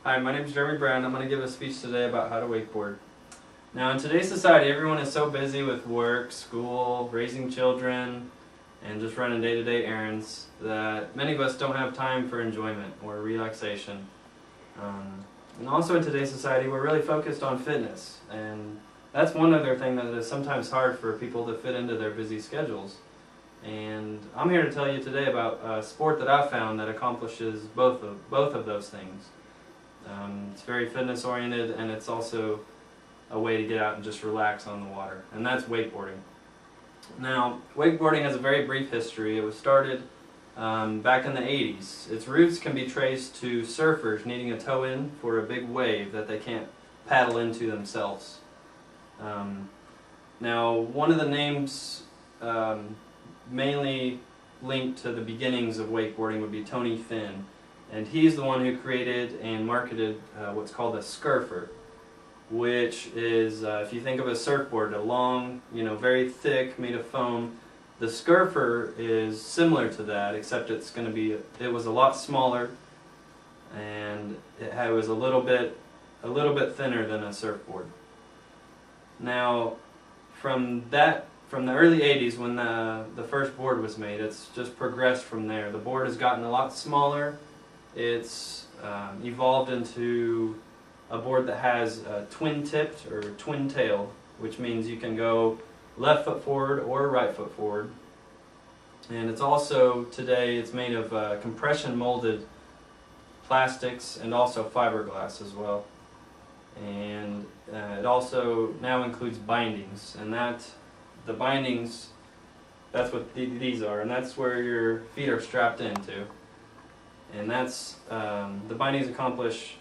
Hi, my name is Jeremy Brown. I'm going to give a speech today about how to wakeboard. Now, in today's society, everyone is so busy with work, school, raising children, and just running day-to-day errands that many of us don't have time for enjoyment or relaxation. And also in today's society, we're really focused on fitness, and that's one other thing that is sometimes hard for people to fit into their busy schedules. And I'm here to tell you today about a sport that I've found that accomplishes both of those things. It's very fitness oriented, and it's also a way to get out and just relax on the water, and that's wakeboarding. Now, wakeboarding has a very brief history. It was started back in the 80s. Its roots can be traced to surfers needing a tow-in for a big wave that they can't paddle into themselves. Now, one of the names mainly linked to the beginnings of wakeboarding would be Tony Finn. And he's the one who created and marketed what's called a scurfer, which is, if you think of a surfboard, a long, very thick, made of foam. The scurfer is similar to that, except it was a lot smaller, and it was a little bit thinner than a surfboard. Now, from the early 80s, when the first board was made, it's just progressed from there. The board has gotten a lot smaller. It's evolved into a board that has a twin-tipped or twin-tail, which means you can go left foot forward or right foot forward. And it's also, today, it's made of compression molded plastics and also fiberglass as well. And it also now includes bindings, and the bindings, that's what these are, and that's where your feet are strapped into. And the bindings accomplish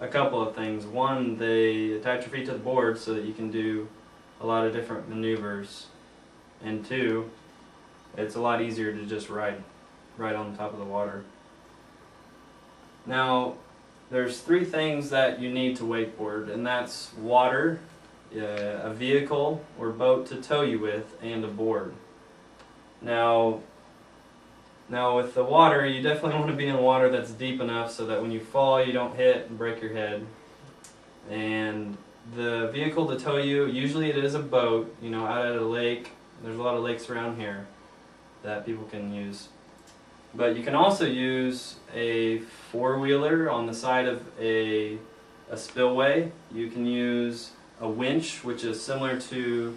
a couple of things. One, they attach your feet to the board so that you can do a lot of different maneuvers. And two, it's a lot easier to just ride on top of the water. Now, there's three things that you need to wakeboard, and that's water, a vehicle or boat to tow you with, and a board. Now with the water, you definitely want to be in water that's deep enough so that when you fall, you don't hit and break your head. And the vehicle to tow you, usually it is a boat, out at a lake. There's a lot of lakes around here that people can use. But you can also use a four-wheeler on the side of a spillway. You can use a winch, which is similar to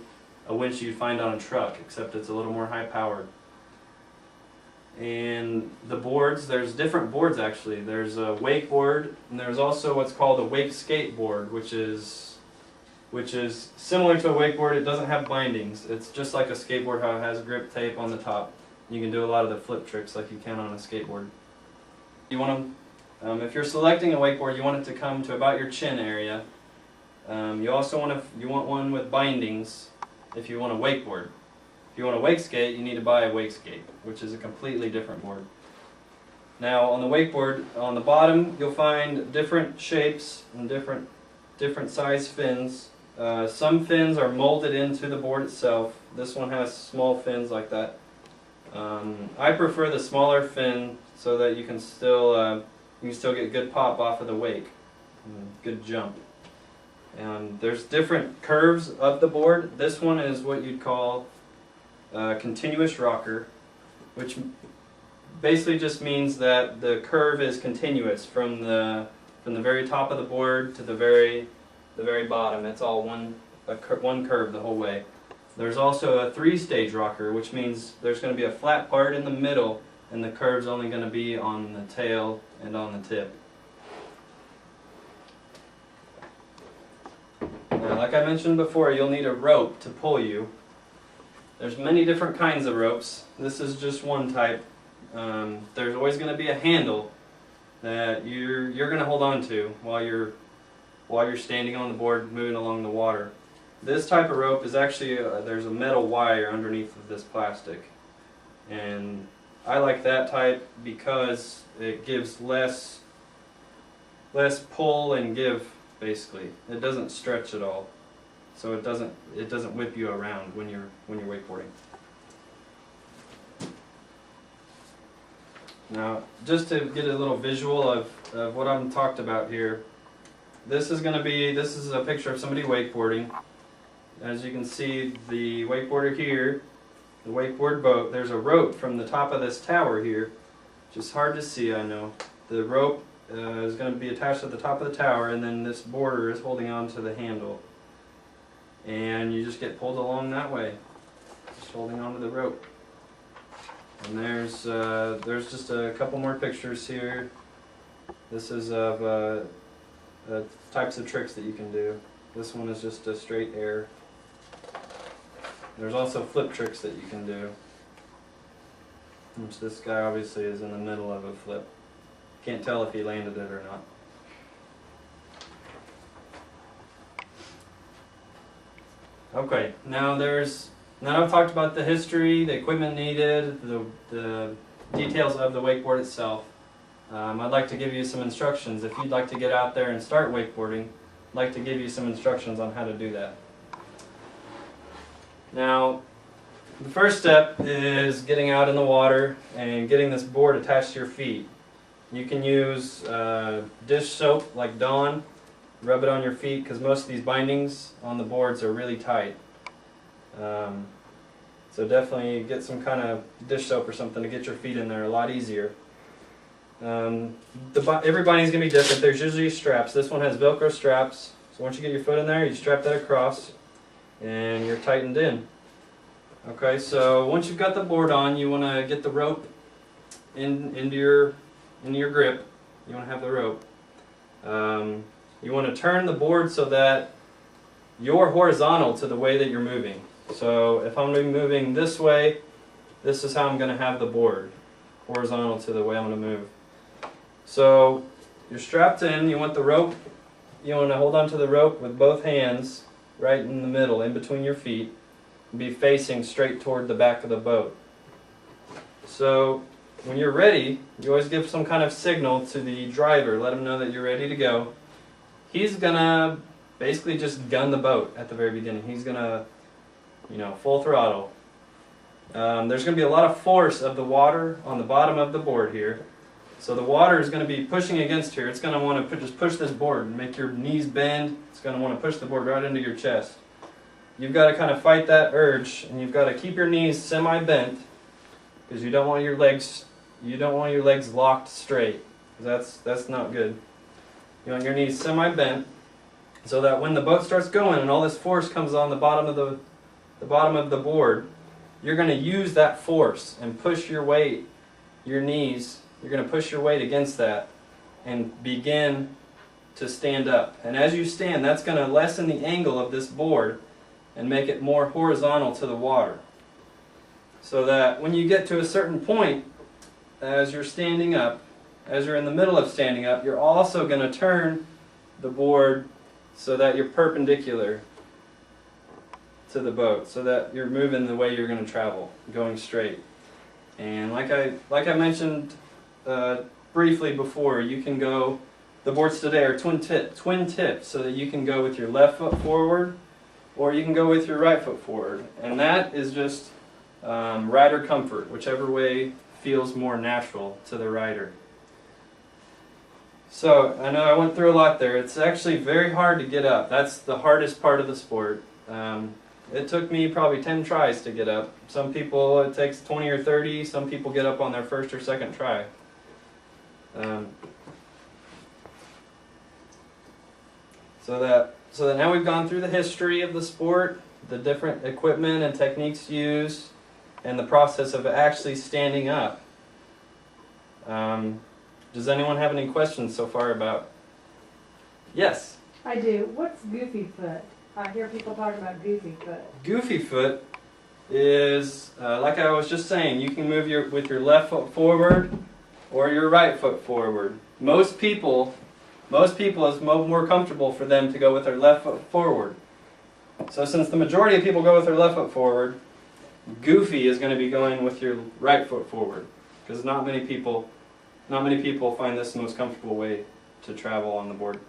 a winch you'd find on a truck, except it's a little more high-powered. And the boards, there's different boards actually. There's a wakeboard, and there's also what's called a wake skateboard, which is similar to a wakeboard. It doesn't have bindings. It's just like a skateboard, how it has grip tape on the top. You can do a lot of the flip tricks like you can on a skateboard. You want to, if you're selecting a wakeboard, you want it to come to about your chin area. You also want one with bindings if you want a wakeboard. If you want a wake skate, you need to buy a wake skate, which is a completely different board. Now, on the wakeboard, on the bottom, you'll find different shapes and different size fins. Some fins are molded into the board itself. This one has small fins like that. I prefer the smaller fin so that you can still get good pop off of the wake, good jump. And there's different curves of the board. This one is what you'd call continuous rocker, which basically just means that the curve is continuous from the very top of the board to the very bottom. It's all one curve the whole way. There's also a three-stage rocker, which means there's going to be a flat part in the middle, and the curve's only going to be on the tail and on the tip. Now, like I mentioned before, you'll need a rope to pull you. There's many different kinds of ropes. This is just one type. There's always going to be a handle that you're going to hold on to while you're standing on the board moving along the water. This type of rope is actually there's a metal wire underneath of this plastic, and I like that type because it gives less pull and give. Basically, it doesn't stretch at all. So it doesn't whip you around when you're wakeboarding. Now, just to get a little visual of of what I'm talked about here. This is a picture of somebody wakeboarding. As you can see, the wakeboarder here, the wakeboard boat, there's a rope from the top of this tower here, which is hard to see, I know. The rope is going to be attached to the top of the tower, and then this boarder is holding on to the handle. And you just get pulled along that way, just holding onto the rope. And there's just a couple more pictures here. This is of types of tricks that you can do. This one is just a straight air. There's also flip tricks that you can do, which this guy obviously is in the middle of a flip. Can't tell if he landed it or not. Okay, now I've talked about the history, the equipment needed, the details of the wakeboard itself. I'd like to give you some instructions. If you'd like to get out there and start wakeboarding, I'd like to give you some instructions on how to do that. Now, the first step is getting out in the water and getting this board attached to your feet. You can use dish soap like Dawn, rub it on your feet because most of these bindings on the boards are really tight. So definitely get some kind of dish soap or something to get your feet in there a lot easier. Every binding is going to be different. There's usually straps. This one has Velcro straps. So once you get your foot in there, you strap that across and you're tightened in. Okay, so once you've got the board on, you want to get the rope into your grip. You want to have the rope. You want to turn the board so that you're horizontal to the way that you're moving. So if I'm going to be moving this way, this is how I'm going to have the board, horizontal to the way I'm going to move. So you're strapped in, you want the rope, you want to hold onto the rope with both hands right in the middle, in between your feet, and be facing straight toward the back of the boat. So when you're ready, you always give some kind of signal to the driver, let him know that you're ready to go. He's going to basically just gun the boat at the very beginning. He's going to, full throttle. There's going to be a lot of force of the water on the bottom of the board here. So the water is going to be pushing against here. It's going to want to just push this board and make your knees bend. It's going to want to push the board right into your chest. You've got to kind of fight that urge, and you've got to keep your knees semi-bent because you don't want your legs locked straight. That's not good. You want your knees semi-bent so that when the boat starts going and all this force comes on the bottom of the board, you're going to use that force and push your weight, your knees, you're going to push your weight against that and begin to stand up. And as you stand, that's going to lessen the angle of this board and make it more horizontal to the water. So that when you get to a certain point, as you're standing up, as you're in the middle of standing up, you're also going to turn the board so that you're perpendicular to the boat, so that you're moving the way you're going to travel, going straight. And like I mentioned briefly before, you can go, the boards today are twin tips, so that you can go with your left foot forward, or you can go with your right foot forward. And that is just rider comfort, whichever way feels more natural to the rider. So, I know I went through a lot there. It's actually very hard to get up. That's the hardest part of the sport. It took me probably 10 tries to get up. Some people it takes 20 or 30. Some people get up on their first or second try. So that now we've gone through the history of the sport, the different equipment and techniques used, and the process of actually standing up. Does anyone have any questions so far about? Yes? I do. What's goofy foot? I hear people talking about goofy foot. Goofy foot is, like I was just saying, you can move with your left foot forward or your right foot forward. Most people it's more comfortable for them to go with their left foot forward. So since the majority of people go with their left foot forward, goofy is going to be going with your right foot forward, because not many people find this the most comfortable way to travel on the board.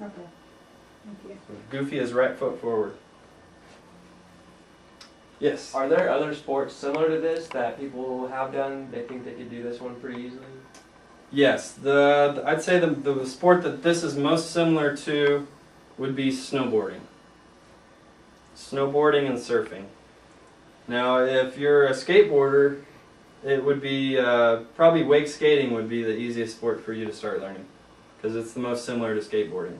Okay. Thank you. So goofy is right foot forward. Yes? Are there other sports similar to this that people have done? They think they could do this one pretty easily? Yes, I'd say the sport that this is most similar to would be snowboarding. Snowboarding and surfing. Now, if you're a skateboarder, it would be probably wake skating would be the easiest sport for you to start learning because it's the most similar to skateboarding.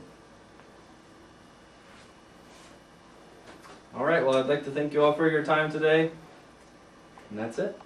All right, well, I'd like to thank you all for your time today, and that's it.